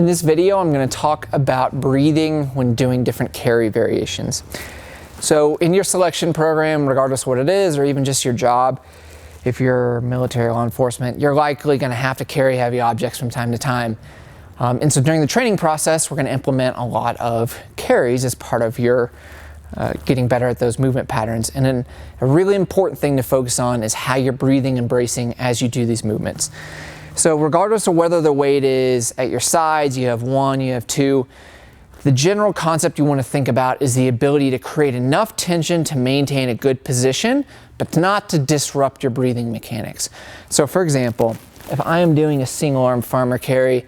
In this video, I'm going to talk about breathing when doing different carry variations. So in your selection program, regardless of what it is, or even just your job, if you're military or law enforcement, you're likely going to have to carry heavy objects from time to time. And so during the training process, we're going to implement a lot of carries as part of your getting better at those movement patterns. And then a really important thing to focus on is how you're breathing and bracing as you do these movements. So regardless of whether the weight is at your sides, you have one, you have two, the general concept you want to think about is the ability to create enough tension to maintain a good position, but not to disrupt your breathing mechanics. So for example, if I am doing a single arm farmer carry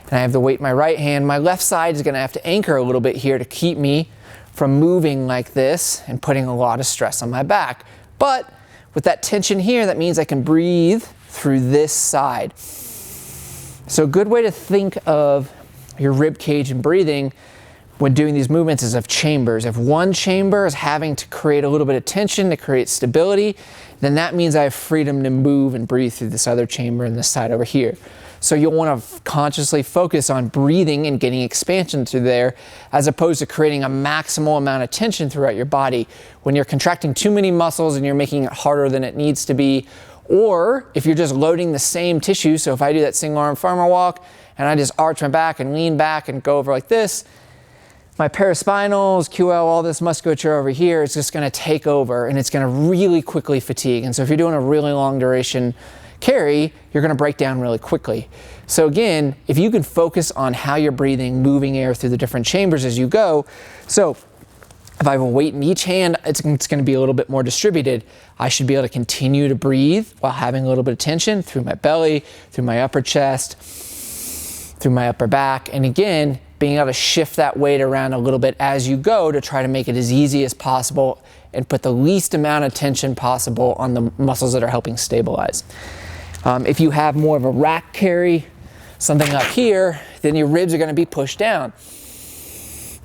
and I have the weight in my right hand, my left side is going to have to anchor a little bit here to keep me from moving like this and putting a lot of stress on my back. But with that tension here, that means I can breathe through this side. So a good way to think of your rib cage and breathing when doing these movements is of chambers. If one chamber is having to create a little bit of tension to create stability, then that means I have freedom to move and breathe through this other chamber and this side over here. So you'll want to consciously focus on breathing and getting expansion through there, as opposed to creating a maximal amount of tension throughout your body. When you're contracting too many muscles and you're making it harder than it needs to be, or if you're just loading the same tissue, so if I do that single arm farmer walk and I just arch my back and lean back and go over like this, my paraspinals, QL, all this musculature over here is just going to take over and it's going to really quickly fatigue. And so if you're doing a really long duration carry, you're going to break down really quickly. So again, if you can focus on how you're breathing, moving air through the different chambers as you go. So if I have a weight in each hand, it's going to be a little bit more distributed. I should be able to continue to breathe while having a little bit of tension through my belly, through my upper chest, through my upper back. And again, being able to shift that weight around a little bit as you go to try to make it as easy as possible and put the least amount of tension possible on the muscles that are helping stabilize. If you have more of a rack carry, something up here, then your ribs are going to be pushed down.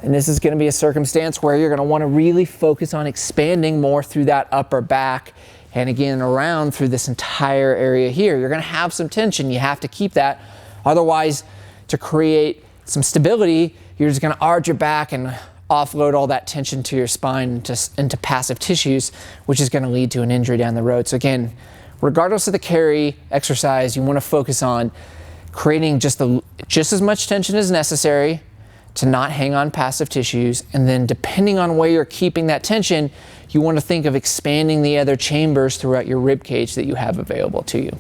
And this is going to be a circumstance where you're going to want to really focus on expanding more through that upper back and again around through this entire area here. You're going to have some tension. You have to keep that. Otherwise, to create some stability, you're just going to arch your back and offload all that tension to your spine into passive tissues, which is going to lead to an injury down the road. So again, regardless of the carry exercise, you want to focus on creating just as much tension as necessary to not hang on passive tissues. And then depending on where you're keeping that tension, you want to think of expanding the other chambers throughout your rib cage that you have available to you.